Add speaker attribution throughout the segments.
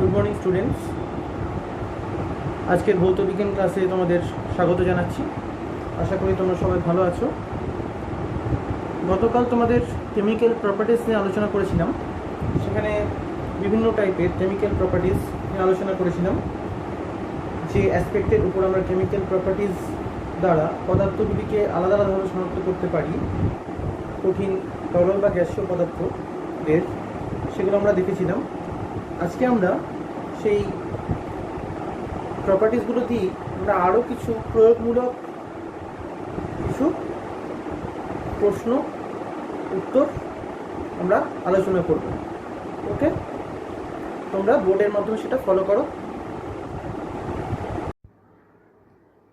Speaker 1: Good morning students. আজকের ভৌত বিজ্ঞান ক্লাসে তোমাদের স্বাগত জানাচ্ছি। আশা করি তোমরা সবাই ভালো আছো। গতকাল তোমাদের কেমিক্যাল প্রপার্টিস নিয়ে আলোচনা করেছিলাম। সেখানে বিভিন্ন টাইপের কেমিক্যাল প্রপার্টিস নিয়ে আলোচনা করেছিলাম। যে অ্যাসপেক্টের উপর আমরা কেমিক্যাল প্রপার্টিস দ্বারা পদার্থগুলিকে আলাদা আলাদাভাবে শনাক্ত করতে পারি, কঠিন, তরল বা গ্যাসীয় পদার্থদের, সেগুলো আমরা দেখেছিলাম। আজকে আমরা সেই প্রপার্টিসগুলো দিয়ে আমরা আরও কিছু প্রয়োগমূলক কিছু প্রশ্ন উত্তর আমরা আলোচনা করব। ওকে, তোমরা বোর্ডের মাধ্যমে সেটা ফলো করো।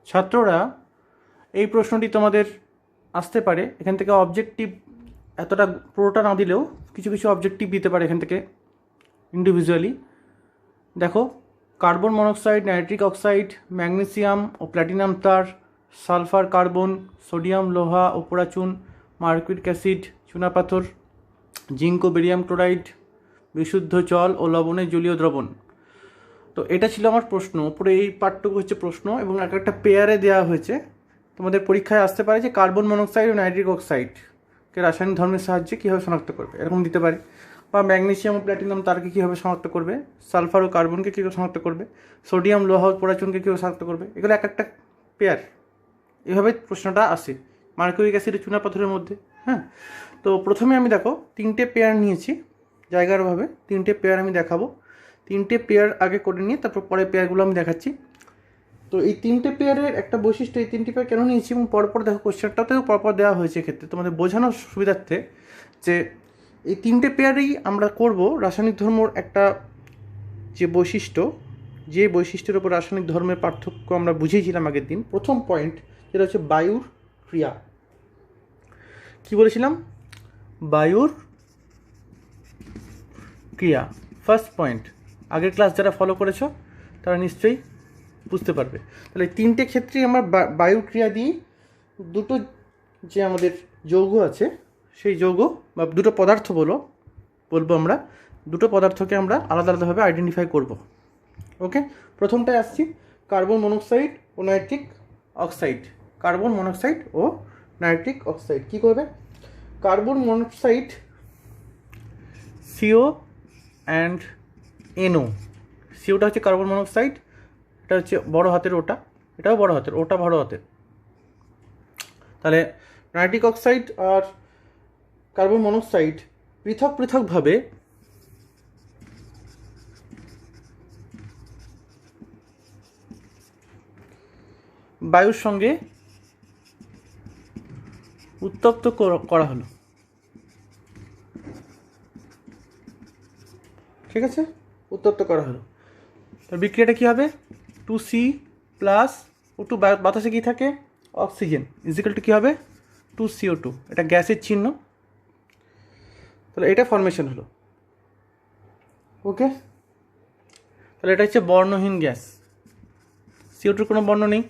Speaker 1: ছাত্ররা, এই প্রশ্নটি তোমাদের আসতে পারে। এখান থেকে অবজেক্টিভ এতটা পুরোটা না দিলেও কিছু কিছু অবজেক্টিভ দিতে পারে এখান থেকে ইন্ডিভিজুয়ালি। দেখো, carbon monoxide, nitric oxide, magnesium ও প্ল্যাটিনাম তার, সালফার কার্বন, সোডিয়াম লোহা ও পোড়াচুন, মার্কুরিক অ্যাসিড, চুনাপাথর, জিঙ্ক ও বেরিয়াম ক্লোরাইড, বিশুদ্ধ জল ও লবণের জলীয় দ্রবণ। তো এটা ছিল আমার প্রশ্ন। উপরে এই পার্টটুকু হচ্ছে প্রশ্ন এবং একটা পেয়ারে দেওয়া হয়েছে। তোমাদের পরীক্ষায় আসতে পারে যে কার্বন মনোক্সাইড ও নাইট্রিক অক্সাইডকে রাসায়নিক ধর্মের সাহায্যে কীভাবে শনাক্ত করবে, এরকম দিতে পারে। বা ম্যাগনেসিয়াম ও প্ল্যাটিনাম তারকে কীভাবে শনাক্ত করবে, সালফার ও কার্বনকে কীভাবে শনাক্ত করবে, সোডিয়াম লোহা ও পোড়াচুনকে কীভাবে শনাক্ত করবে। এগুলো এক একটা পেয়ার, এভাবে প্রশ্নটা আসে মার্কুরিক অ্যাসিড ও চুনাপাথরের মধ্যে। হ্যাঁ, তো প্রথমে আমি দেখো তিনটে পেয়ার নিয়েছি জায়গারভাবে। তিনটে পেয়ার আমি দেখাবো। তিনটে পেয়ার আগে করে নিয়ে তারপর পরে পেয়ারগুলো আমি দেখাচ্ছি। তো এই তিনটে পেয়ারের একটা বৈশিষ্ট্য, এই তিনটে পেয়ার কেন নিয়েছি এবং পরপর দেখো কোশ্চেনটাতেও পরপর দেওয়া হয়েছে ক্ষেত্রে তোমাদের বোঝানোর সুবিধার্থে, যে এই তিনটে পেয়ারেই আমরা করব রাসায়নিক ধর্মর একটা যে বৈশিষ্ট্য, যে বৈশিষ্ট্যের উপর রাসায়নিক ধর্মের পার্থক্য আমরা বুঝিয়েছিলাম আগের দিন। প্রথম পয়েন্ট যেটা হচ্ছে বায়ুর ক্রিয়া। কি বলেছিলাম? বায়ুর ক্রিয়া, ফার্স্ট পয়েন্ট। আগের ক্লাস যারা ফলো করেছো তারা নিশ্চয়ই বুঝতে পারবে। তাহলে তিনটে ক্ষেত্রেই আমরা বায়ুর ক্রিয়া দিই দুটো যে আমাদের যৌগ আছে, সেই যৌগ বা দুটো পদার্থ বলবো আমরা, দুটো পদার্থকে আমরা আলাদা আলাদাভাবে আইডেন্টিফাই করব। ওকে, প্রথমটায় আসছি কার্বন মনোক্সাইড ও নাইট্রিক অক্সাইড। কার্বন মনোক্সাইড ও নাইট্রিক অক্সাইড কী করবে? Carbon monoxide CO and NO। সিওটা হচ্ছে কার্বন মনোক্সাইড, এটা হচ্ছে বড় হাতের ওটা, এটাও বড় হাতের, ওটা বড় হাতের। তাহলে নাইট্রিক অক্সাইড আর কার্বন মনোক্সাইড পৃথক পৃথকভাবে বায়ুর সঙ্গে উত্তপ্ত করা হলো। ঠিক আছে, উত্তপ্ত করা হলো। তার বিক্রিয়াটা কী হবে? 2C প্লাস O2, বাতাসে কী থাকে? অক্সিজেন, ইজিক্যাল টু কী হবে? 2CO2। এটা গ্যাসের চিহ্ন। তাহলে এটা ফর্মেশন হলো। ওকে, তাহলে এটা হচ্ছে বর্ণহীন গ্যাস। CO2 কোনো বর্ণ নেই।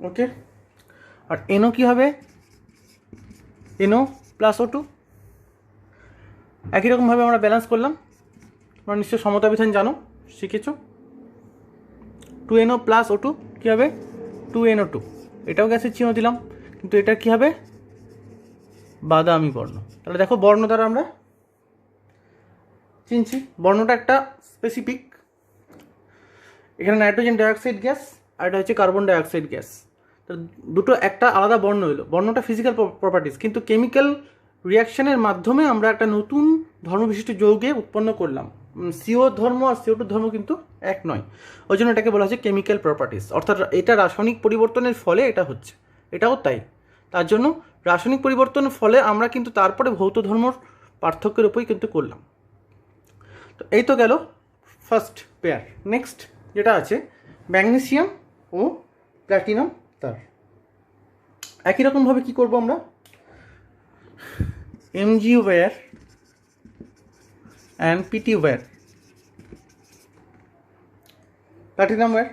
Speaker 1: ওকে, আর NO কী হবে? NO plus O2। একই রকমভাবে আমরা ব্যালেন্স করলাম। তোমরা নিশ্চয় সমতা বিধান জানো, শিখেছো। 2NO প্লাস O2 কী হবে? 2NO2। এটাও গ্যাসের চিহ্ন দিলাম, কিন্তু এটা কী হবে? বাদামি বর্ণ। তাহলে দেখো, বর্ণ দ্বারা আমরা চিনছি। বর্ণটা একটা স্পেসিফিক। এখানে নাইট্রোজেন ডাইঅক্সাইড গ্যাস আর এটা হচ্ছে কার্বন ডাইঅক্সাইড গ্যাস। তো দুটো একটা আলাদা বর্ণ হলো। বর্ণটা ফিজিক্যাল প্রপার্টিস, কিন্তু কেমিক্যাল রিয়াকশানের মাধ্যমে আমরা একটা নতুন ধর্মবিশিষ্ট যৌগে উৎপন্ন করলাম। CO ধর্ম আর CO2 ধর্ম কিন্তু এক নয়, ওই জন্য এটাকে বলা হচ্ছে কেমিক্যাল প্রপার্টিস। অর্থাৎ এটা রাসায়নিক পরিবর্তনের ফলে এটা হচ্ছে, এটাও তাই। তার জন্য রাসায়নিক পরিবর্তনের ফলে আমরা কিন্তু তারপরে ভৌত ধর্মর পার্থক্যের উপরই কিন্তু করলাম। তো এই তো গেল ফার্স্ট পেয়ার। নেক্সট যেটা আছে ম্যাগনেসিয়াম ও প্ল্যাটিনাম তার। একই রকমভাবে কী করবো আমরা? Mg wire and PT wire. Platinum wire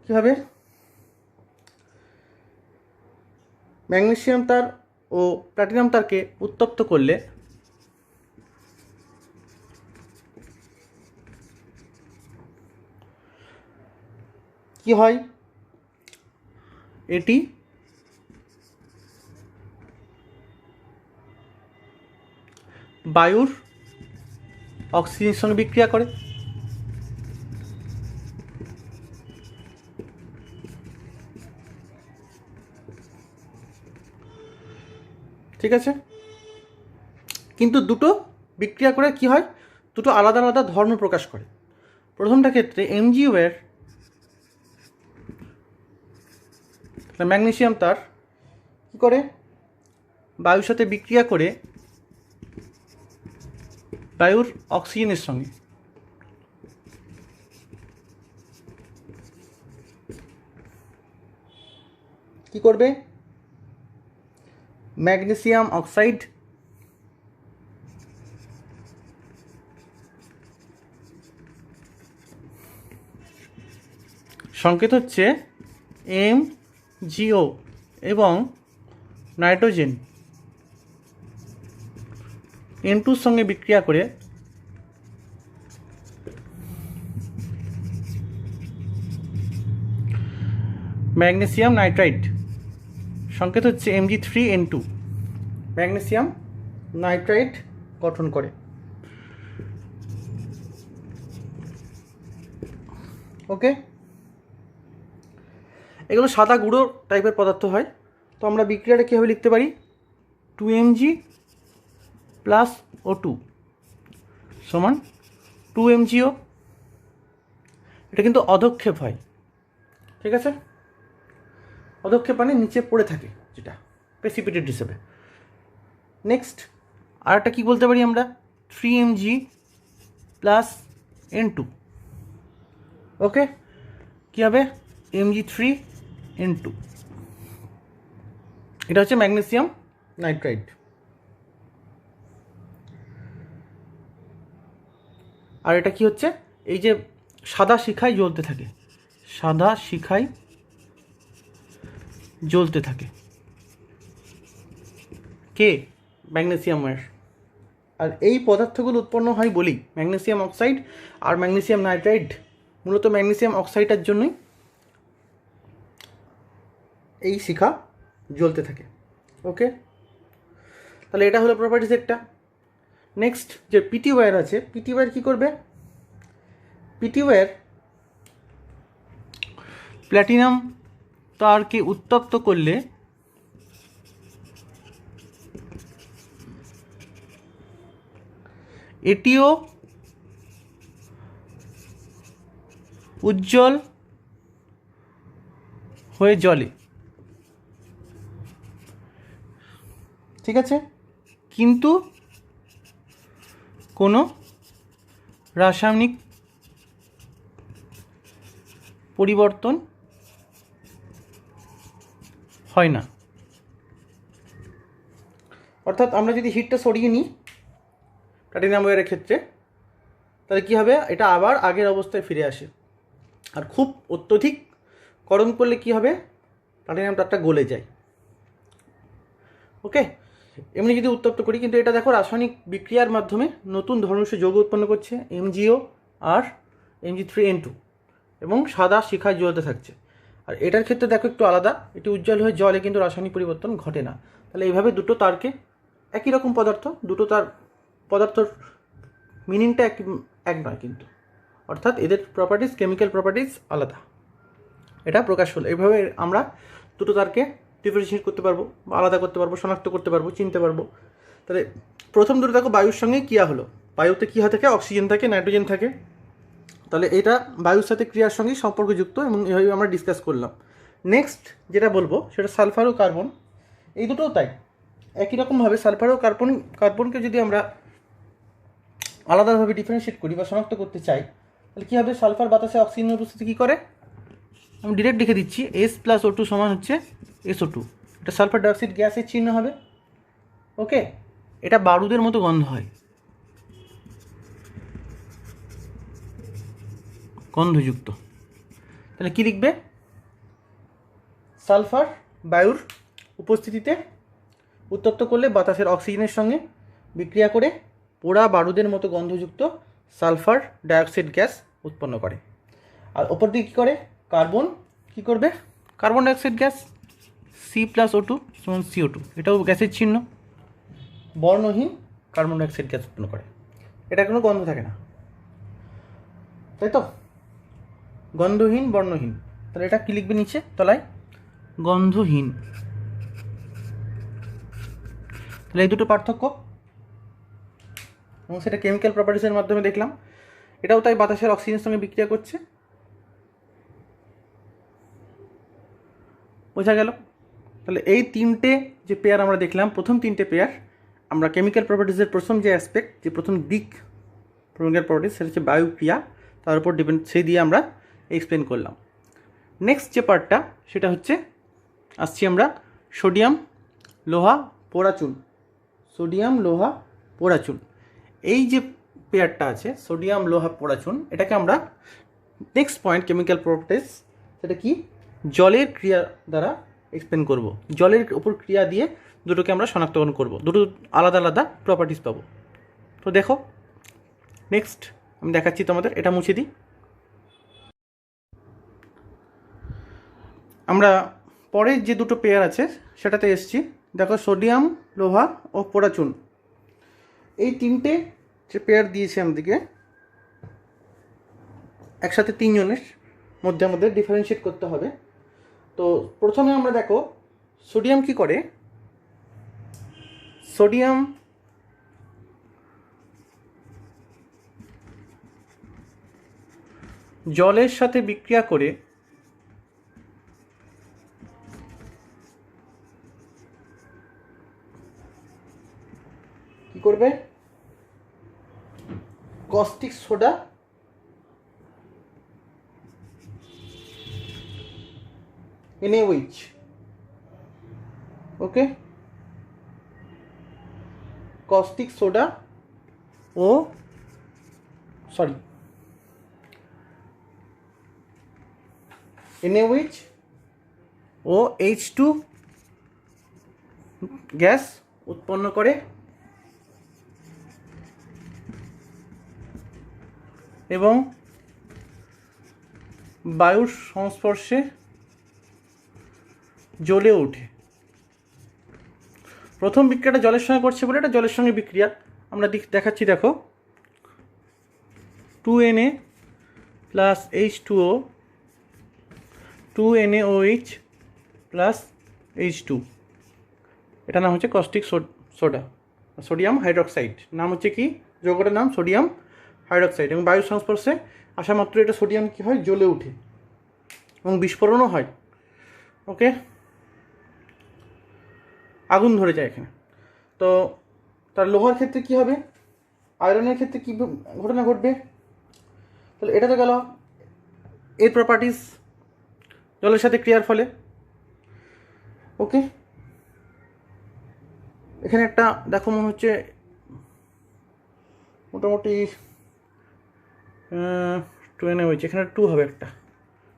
Speaker 1: কী হবে? ম্যাগনেসিয়াম তার ও প্ল্যাটিনাম তারকে উত্তপ্ত করলে কি হয়, এটি বায়ুর অক্সিজেনের সঙ্গে বিক্রিয়া করে। ঠিক আছে, কিন্তু দুটো বিক্রিয়া করে কি হয়, দুটো আলাদা আলাদা ধর্ম প্রকাশ করে। প্রথমটা ক্ষেত্রে এমজিও এর ম্যাগনেসিয়াম তার কী করে, বায়ুর সাথে বিক্রিয়া করে বায়ুর অক্সিজেনের সঙ্গে কি করবে, ম্যাগনেসিয়াম অক্সাইড সংকেত হচ্ছে MgO এবং নাইট্রোজেন N2 সঙ্গে বিক্রিয়া করে ম্যাগনেসিয়াম নাইট্রাইট সংকেত হচ্ছে Mg3N2 ম্যাগনেসিয়াম নাইট্রাইট গঠন করে। ওকে, এগুলো সাদা গুঁড়ো টাইপের পদার্থ হয়। তো আমরা বিক্রিয়াটা কীভাবে লিখতে পারি, 2Mg প্লাস O2 সমান 2MgO। এটা কিন্তু অধক্ষেপ হয়, ঠিক আছে, অধক্ষেপ মানে নিচে পড়ে থাকে, যেটা প্রেসিপিটেট হিসেবে। নেক্সট আর একটা কী বলতে পারি আমরা, 3Mg প্লাস N2। ওকে, কী হবে, Mg3N2। এটা হচ্ছে ম্যাগনেসিয়াম নাইট্রাইট। আর এটা কি হচ্ছে, এই যে সাদা শিখায় জ্বলতে থাকে, সাদা শিখায় জ্বলতে থাকে কে, ম্যাগনেসিয়ামের। আর এই পদার্থগুলো উৎপন্ন হয় বলি ম্যাগনেসিয়াম অক্সাইড আর ম্যাগনেসিয়াম নাইট্রাইট, মূলত ম্যাগনেসিয়াম অক্সাইডের জন্যই এই শিখা জ্বলতে থাকে। ওকে, তাহলে এটা হলো প্রপার্টিস একটা। নেক্সট যে পিটি ওয়্যার আছে, পিটি ওয়্যার কী করবে, পিটি ওয়্যার প্ল্যাটিনাম তারকে উত্তপ্ত করলে এটিও উজ্জ্বল হয়ে জ্বলে, ঠিক আছে, কিন্তু কোনো রাসায়নিক পরিবর্তন হয় না। অর্থাৎ আমরা যদি হিটটা সরিয়ে নিই প্ল্যাটিনাম ওয়্যারের ক্ষেত্রে, তাহলে কী হবে, এটা আবার আগের অবস্থায় ফিরে আসে। আর খুব অত্যধিক গরম করলে কী হবে, প্ল্যাটিনাম তারটা গলে যায়। ওকে, এমনি যদি উত্তপ্ত করি, কিন্তু এটা দেখো রাসায়নিক বিক্রিয়ার মাধ্যমে নতুন ধর্মীয় যৌগ উৎপন্ন করছে, MgO আর Mg3N2, এবং সাদা শিখায় জ্বলতে থাকছে। আর এটার ক্ষেত্রে দেখো একটু আলাদা, এটি উজ্জ্বল হয়ে জ্বলে কিন্তু রাসায়নিক পরিবর্তন ঘটে না। তাহলে এইভাবে দুটো তারকে, একই রকম পদার্থ, দুটো তার পদার্থর মিনিংটা এক নয় কিন্তু, অর্থাৎ এদের প্রপার্টিস, কেমিক্যাল প্রপার্টিস আলাদা। এটা প্রকাশ হলো এইভাবে আমরা দুটো তারকে ডিফারেন্সিয়েট করতে পারবো, বা আলাদা করতে পারবো, শনাক্ত করতে পারবো, চিনতে পারবো। তাহলে প্রথম দুটো দেখো বায়ুর সঙ্গে ক্রিয়া হলো, বায়ুতে কী হয় থাকে, অক্সিজেন থাকে, নাইট্রোজেন থাকে। তাহলে এটা বায়ুর সাথে ক্রিয়ার সঙ্গেই সম্পর্কযুক্ত, এবং এইভাবে আমরা ডিসকাস করলাম। নেক্সট যেটা বলবো সেটা সালফার ও কার্বন, এই দুটোও তাই একই রকমভাবে সালফার ও কার্বনকে যদি আমরা আলাদাভাবে ডিফারেন্সিয়েট করি বা শনাক্ত করতে চাই, তাহলে কী হবে, সালফার বাতাসে অক্সিজেনের উপস্থিতি কী করে, আমি ডিরেক্ট লিখে দিচ্ছি, S+O2 সমান হচ্ছে SO2। এটা সালফার ডাইঅক্সাইড গ্যাসের চিহ্ন হবে। ওকে, এটা বারুদের মতো গন্ধ হয়, গন্ধযুক্ত। তাহলে কী লিখবে, সালফার বায়ুর উপস্থিতিতে উত্তপ্ত করলে বাতাসের অক্সিজেনের সঙ্গে বিক্রিয়া করে পোড়া বারুদের মতো গন্ধযুক্ত সালফার ডাইঅক্সাইড গ্যাস উৎপন্ন করে। আর ওপর দিকে কী করে, কার্বন কি করবে, কার্বন ডাইঅক্সাইড গ্যাস, C+O2 সমান CO2, এটাও গ্যাসের চিহ্ন, বর্ণহীন কার্বন ডাইঅক্সাইড গ্যাস উৎপন্ন করে। এটা কোনো গন্ধ থাকে না, তাই তো, গন্ধহীন বর্ণহীন। তাহলে এটা কি লিখবে নিচে তলায়, গন্ধহীন। তাহলে এই দুটো পার্থক্য, এবং সেটা কেমিক্যাল প্রপার্টিসের মাধ্যমে দেখলাম। এটাও তাই বাতাসের অক্সিজেনের সঙ্গে বিক্রিয়া করছে, বোঝা গেল। তাহলে এই তিনটে যে পেয়ার আমরা দেখলাম, প্রথম তিনটে পেয়ার আমরা কেমিক্যাল প্রপার্টিসের প্রথম যে অ্যাসপেক্ট, যে প্রথম দিক কেমিক্যাল প্রপার্টিস, সেটা হচ্ছে বায়ুক্রিয়া, তার উপর ডিপেন্ড, সেই দিয়ে আমরা এক্সপ্লেন করলাম। নেক্সট যে পার্টটা সেটা হচ্ছে আসছি আমরা সোডিয়াম লোহা পোড়াচুন, সোডিয়াম লোহা পোড়াচুন। এই যে পেয়ারটা আছে সোডিয়াম লোহা পোড়াচুন, এটাকে আমরা নেক্সট পয়েন্ট কেমিক্যাল প্রপার্টিস, সেটা কি, জলের ক্রিয়া দ্বারা এক্সপ্লেন করব। জলের উপর ক্রিয়া দিয়ে দুটোকে আমরা শনাক্তকরণ করব, দুটো আলাদা আলাদা প্রপার্টিস পাবো। তো দেখো নেক্সট আমি দেখাচ্ছি তোমাদের, এটা মুছে দিই। আমরা পরের যে দুটো পেয়ার আছে সেটাতে এসছি। দেখো সোডিয়াম লোহা ও পোড়াচুন, এই তিনটে যে পেয়ার দিয়েছে আমাদেরকে, একসাথে তিনজনের মধ্যে আমাদের ডিফারেন্সিয়েট করতে হবে। তো প্রথমে আমরা দেখো সোডিয়াম কি করে, সোডিয়াম জলের সাথে বিক্রিয়া করে কি করবে, কস্টিক সোডা NaOH, ওকে, কস্টিক সোডা ও NaOH ও H2 গ্যাস উৎপন্ন করে এবং বায়ুর সংস্পর্শে জ্বলে ওঠে। প্রথম বিক্রিয়াটা জলের সঙ্গে করছে বলে এটা জলের সঙ্গে বিক্রিয়া আমরা দেখাচ্ছি। দেখো 2Na plus H2O 2NaOH plus H2, এটা নাম হচ্ছে কস্টিক সোডা, সোডিয়াম হাইড্রক্সাইড, নাম হচ্ছে কি, যৌগটার নাম সোডিয়াম হাইড্রক্সাইড। এবং বায়ুর সংস্পর্শে আসা মাত্র এটা সোডিয়াম কী হয়, জ্বলে ওঠে এবং বিস্ফোরণও হয়, ওকে, আগুন ধরে যায় এখানে। তো তার লোহার ক্ষেত্রে কি হবে, আয়রনের ক্ষেত্রে কী ঘটনা ঘটবে, তাহলে এটা তো গেল এর প্রপার্টিস জলের সাথে ক্রিয়ার ফলে, ওকে। এখানে একটা দেখো মনে হচ্ছে মোটামুটি 2NaOH, এখানে 2 হবে একটা,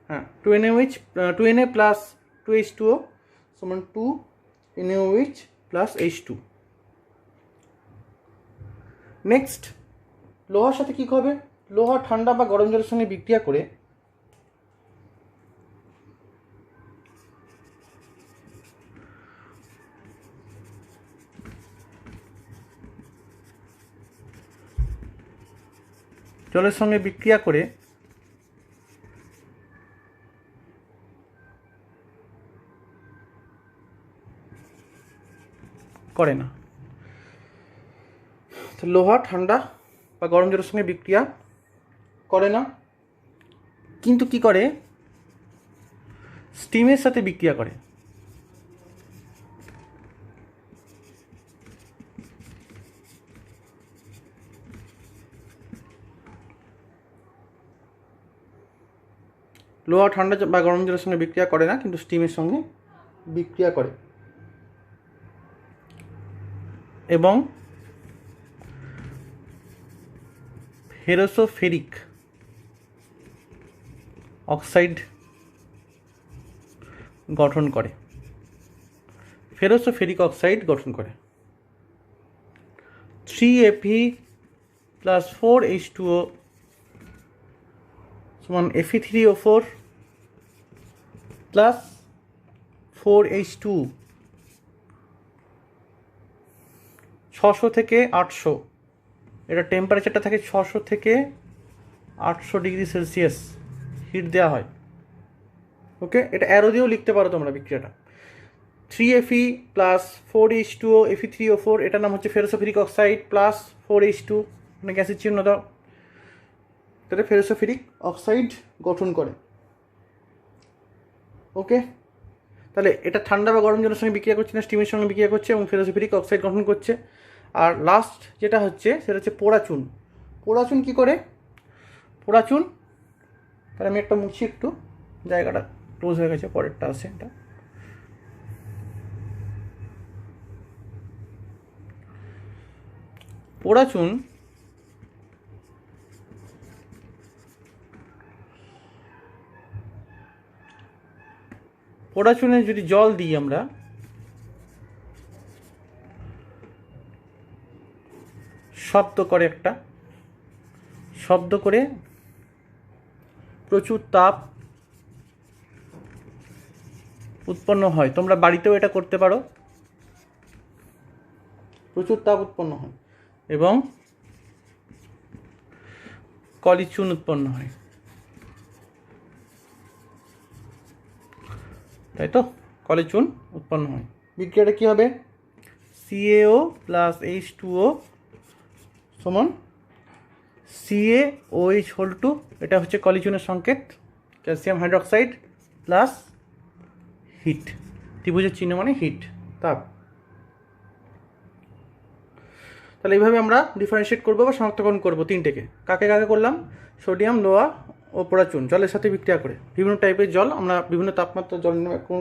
Speaker 1: হ্যাঁ 2NaOH 2Na প্লাস 2H2O সমান 2NaOH প্লাস H2। নেক্সট লোহার সাথে কী হবে, লোহা ঠান্ডা বা গরম জলের সঙ্গে বিক্রিয়া করে জলের সঙ্গে বিক্রিয়া করে করে না। তো লোহা ঠান্ডা বা গরম জলের সঙ্গে বিক্রিয়া করে না, কিন্তু কি করে, স্টিমের সাথে বিক্রিয়া করে। লোহা ঠান্ডা বা গরম জলের সঙ্গে বিক্রিয়া করে না, কিন্তু স্টিমের সঙ্গে বিক্রিয়া করে এবং ফেরোসোফেরিক অক্সাইড গঠন করে, ফেরোসোফেরিক অক্সাইড গঠন করে। 3Fe প্লাস 4H2O সমান Fe3O4 প্লাস 4H2 600 থেকে 800, এটা টেম্পারেচারটা থাকে 600 থেকে 800 ডিগ্রি সেলসিয়াস হিট দেওয়া হয়। ওকে, এটা অ্যারো দিয়েও লিখতে পারো তোমরা বিক্রিয়াটা। 3Fe প্লাস 4H2O Fe3O4, এটার নাম হচ্ছে ফেরোসোফেরিক অক্সাইড, প্লাস 4H2, মানে গ্যাসের চিহ্ন দাও, তাহলে ফেরোসোফেরিক অক্সাইড গঠন করে। ওকে, তাহলে এটা ঠান্ডা বা গরম জলের সঙ্গে বিক্রিয়া করছে না, স্টিমের সঙ্গে বিক্রিয়া করছে এবং ফেরোসোফেরিক অক্সাইড গঠন করছে। আর লাস্ট যেটা হচ্ছে সেটা হচ্ছে পোড়াচুন। পোড়াচুন কী করে? পোড়াচুন, তাহলে আমি একটা মুছি, একটু জায়গাটা ক্লোজ হয়ে গেছে, পরেরটা আছে এটা। পোড়াচুন পোড়াচুনে যদি জল দিই আমরা, শব্দ করে, একটা শব্দ করে প্রচুর তাপ উৎপন্ন হয়। তোমরা বাড়িতেও এটা করতে পারো, প্রচুর তাপ উৎপন্ন হয় এবং কলিচুন উৎপন্ন হয়, তাই তো? কলিচুন উৎপন্ন হয়। বিক্রিয়াটা কী হবে? CaO প্লাস H2O সমান CaOH2, এটা হচ্ছে কলিচুনের সংকেত, ক্যালসিয়াম হাইড্রোক্সাইড প্লাস হিট, ত্রিভুজের চিহ্ন মানে হিট, তাপ। তাহলে এইভাবে আমরা ডিফারেন্সিয়েট করবো বা শনাক্তকরণ করবো তিনটেকে। কাকে কাকে করলাম? সোডিয়াম, লোহা ও পোড়াচুন জলের সাথে বিক্রিয়া করে। বিভিন্ন টাইপের জল আমরা বিভিন্ন তাপমাত্রার জল,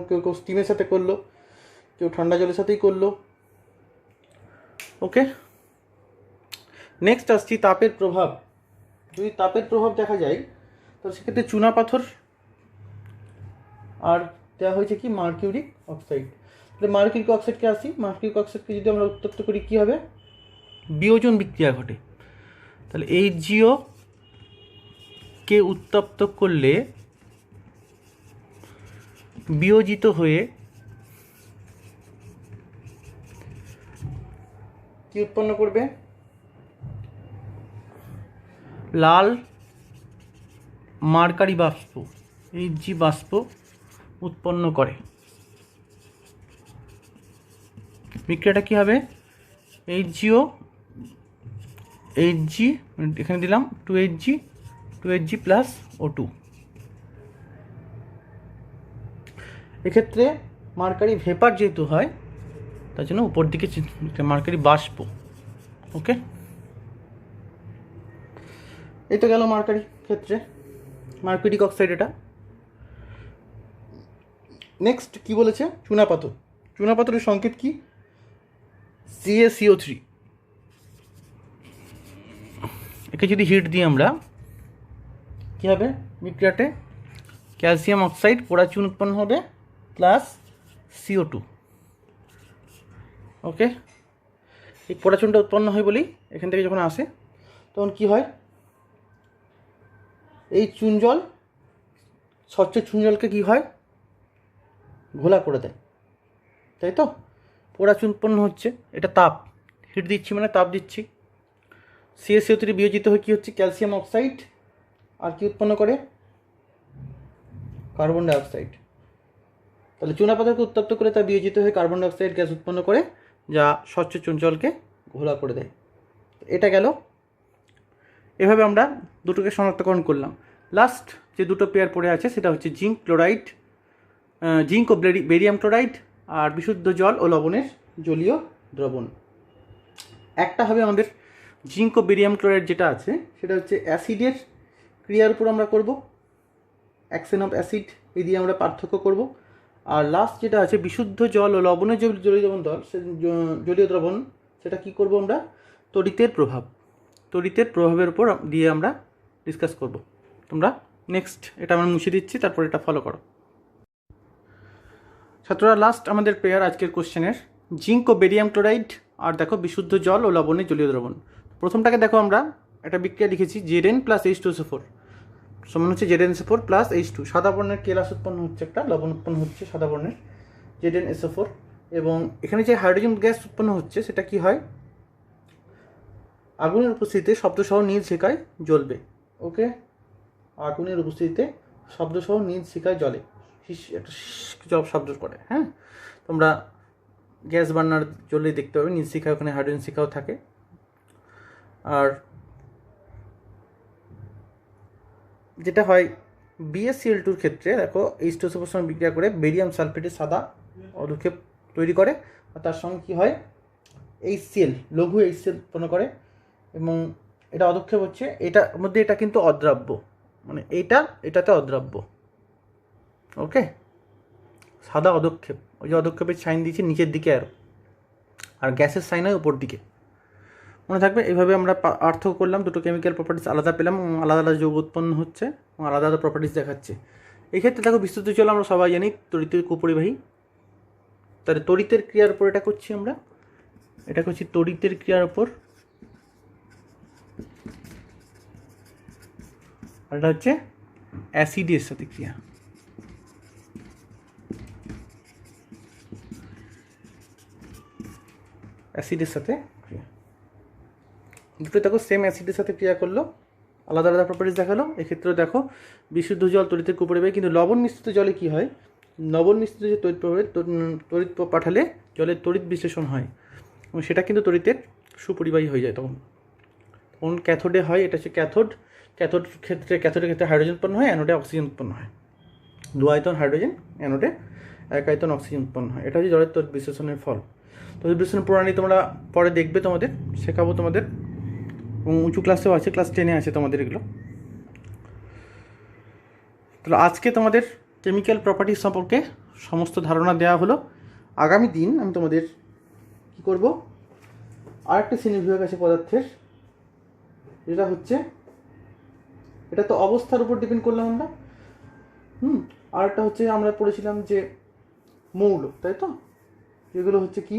Speaker 1: কেউ কেউ স্টিমের সাথে করলো, কেউ ঠান্ডা জলের সাথেই করলো। ওকে, নেক্সট আসছি তাপের প্রভাব। যদি তাপের প্রভাব দেখা যায় তাহলে সেক্ষেত্রে চুনা পাথর আর দেওয়া হয়েছে কি মার্কিউরিক অক্সাইড। তাহলে মার্কিউরিক অক্সাইডকে আসি, মার্কিউরিক অক্সাইডকে যদি আমরা উত্তপ্ত করি কী হবে? বিয়োজন বিক্রিয়া ঘটে। তাহলে HgO কে উত্তপ্ত করলে বিয়োজিত হয়ে কি উৎপন্ন করবে? লাল মার্কারি বাষ্প, Hg বাষ্প উৎপন্ন করে। বিক্রিয়াটা কী হবে? HgO Hg, এখানে দিলাম 2Hg প্লাস O2। এক্ষেত্রে মার্কারি ভেপার যেহেতু হয় তার জন্য উপর দিকে মার্কারি বাষ্প। ওকে, এই তো গেল মার্কারি ক্ষেত্রে মার্কিউরিক অক্সাইড। এটা নেক্সট কি বলেছে? চুনাপাথর। চুনাপাথরের সংকেত কি? CaCO3। একে যদি হিট দিই আমরা, কী হবে বিক্রিয়াতে? ক্যালসিয়াম অক্সাইড পোড়াচুন উৎপন্ন হবে প্লাস CO2। ওকে, এই পোড়াচুনটা উৎপন্ন হয় বলেই এখান থেকে যখন আসে তখন কি হয়? এই চুন জল, স্বচ্ছ চুন জলকে কী হয়? ঘোলা করে দেয়, তাই তো? পোড়াচুন উৎপন্ন হচ্ছে, এটা তাপ, হিট দিচ্ছি মানে তাপ দিচ্ছি। CaCO3 বিয়োজিত হয়ে কী হচ্ছে? ক্যালসিয়াম অক্সাইড, আর কি উৎপন্ন করে? Carbon dioxide. তাহলে চুনাপাথরকে উত্তপ্ত করে তা বিয়োজিত হয়ে কার্বন ডাইঅক্সাইড গ্যাস উৎপন্ন করে, যা স্বচ্ছ চুন জলকে ঘোলা করে দেয়। এটা গেল। এভাবে আমরা দুটোকে শনাক্তকরণ করলাম। লাস্ট যে দুটো পেয়ার পড়ে আছে সেটা হচ্ছে জিঙ্ক ক্লোরাইড, জিঙ্ক ও বেরিয়াম ক্লোরাইড, আর বিশুদ্ধ জল ও লবণের জলীয় দ্রবণ। একটা হবে আমাদের জিঙ্ক ও বেরিয়াম ক্লোরাইড, যেটা আছে সেটা হচ্ছে অ্যাসিডের ক্রিয়ার উপর আমরা করব, অ্যাকশন অফ অ্যাসিড, এই দিয়ে আমরা পার্থক্য করব। আর লাস্ট যেটা আছে বিশুদ্ধ জল ও লবণের যে জলীয় দ্রবণ জলীয় দ্রবণ, সেটা কি করব আমরা? তড়িতের প্রভাব, তড়িতের প্রভাবের উপর দিয়ে আমরা ডিসকাস করব। তোমরা নেক্সট এটা আমরা মুছে দিচ্ছি, তারপর এটা ফলো করো। ছাত্ররা, লাস্ট আমাদের পেয়ার আজকের কোশ্চেনের জিঙ্ক ও বেরিয়াম ক্লোরাইড, আর দেখো বিশুদ্ধ জল ও লবণের জলীয় দ্রবণ। প্রথমটাকে দেখো, আমরা একটা বিক্রিয়া লিখেছি Zn প্লাস H2SO4 সমান হচ্ছে ZnSO4 প্লাস H2। সাদা বর্ণের কেলাস উৎপন্ন হচ্ছে, একটা লবণ উৎপন্ন হচ্ছে সাদা বর্ণের ZnSO4। এবং এখানে যে হাইড্রোজেন গ্যাস উৎপন্ন হচ্ছে সেটা কি হয়, আগুনের উপস্থিতিতে শব্দসহ নীল শিখায় জ্বলবে। ওকে, আগুনের উপস্থিতিতে শব্দসহ নীল শিখায় জ্বলে, একটা জব শব্দ করে। হ্যাঁ, তোমরা গ্যাস বার্নার জ্বললেই দেখতে পাবে নীল শিখা, ওখানে হাইড্রোজেন শিখাও থাকে। আর যেটা হয় BaCl2-র ক্ষেত্রে দেখো H2SO4 সঙ্গে বিক্রিয়া করে বেরিয়াম সালফেটের সাদা অধক্ষেপ তৈরি করে, আর তার সঙ্গে কী হয় HCl, লঘু HCl উৎপন্ন করে। এবং এটা অধক্ষেপ হচ্ছে, এটার মধ্যে এটা কিন্তু অদ্রাব্য, মানে এটাতে অদ্রাব্য। ওকে, সাদা অধক্ষেপ, ওই যে অধক্ষেপের সাইন দিয়েছে নিচের দিকে আর গ্যাসের সাইন হয় উপর দিকে, মনে থাকবে। এইভাবে আমরা পার্থক্য করলাম, দুটো কেমিক্যাল প্রপার্টিস আলাদা পেলাম, আলাদা আলাদা যৌগ উৎপন্ন হচ্ছে এবং আলাদা আলাদা প্রপার্টিস দেখাচ্ছে। এই ক্ষেত্রে দেখো বিস্তৃত চলো আমরা সবাই জানি তড়িতের কুপরিবাহী, তাহলে তড়িতের ক্রিয়ার উপর এটা করছি আমরা, এটা করছি তড়িতের ক্রিয়ার উপর। আর এটা হচ্ছে অ্যাসিডের সাথে ক্রিয়া। অ্যাসিডের সাথে ক্রিয়া, দুটো দেখো সেম অ্যাসিডের সাথে ক্রিয়া করলো, আলাদা আলাদা প্রপার্টিস দেখালো। এক্ষেত্রে দেখো বিশুদ্ধ জল তড়িতের কুপরিবাহী, কিন্তু লবণ মিশ্রিত জলে কি হয়, লবণ মিশ্রিত যে তড়িৎ পাঠালে জলের তড়িৎ বিশ্লেষণ হয় এবং সেটা কিন্তু তড়িতের সুপরিবাহী হয়ে যায়। তখন ক্যাথোডে হয়, এটা হচ্ছে ক্যাথোডের ক্ষেত্রে হাইড্রোজেন উৎপন্ন হয়, অ্যানোডে অক্সিজেন উৎপন্ন হয়। দু আয়তন হাইড্রোজেন, অ্যানোডে এক আয়তন অক্সিজেন উৎপন্ন হয়। এটা হচ্ছে জলের তড়িৎ বিশ্লেষণের ফল। তড়িৎ বিশ্লেষণ প্রণালী তোমরা পরে দেখবে, তোমাদের শেখাবো তোমাদের, এবং উঁচু ক্লাসেও আছে, ক্লাস 10-এ আছে তোমাদের এগুলো। তো আজকে তোমাদের কেমিক্যাল প্রপার্টিস সম্পর্কে সমস্ত ধারণা দেওয়া হলো। আগামী দিন আমি তোমাদের কী করব, আরেকটা শ্রেণীবিভাগ আছে পদার্থের, যেটা হচ্ছে, এটা তো অবস্থার উপর ডিপেন্ড করলাম আমরা। আরেকটা হচ্ছে আমরা পড়েছিলাম যে মৌল, তাই তো, এগুলো হচ্ছে কি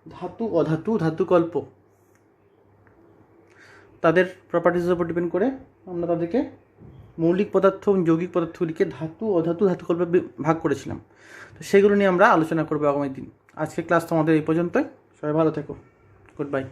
Speaker 1: ধাতু, অধাতু, ধাতুকল্প, তাদের প্রপার্টিসের উপর ডিপেন্ড করে আমরা তাদেরকে মৌলিক পদার্থ এবং যৌগিক পদার্থগুলিকে ধাতু, অধাতু, ধাতুকল্পে ভাগ করেছিলাম। তো সেগুলো নিয়ে আমরা আলোচনা করবো আগামী দিন। আজকে ক্লাস তোমাদের এই পর্যন্তই, সবাই ভালো থেকো, গুড বাই।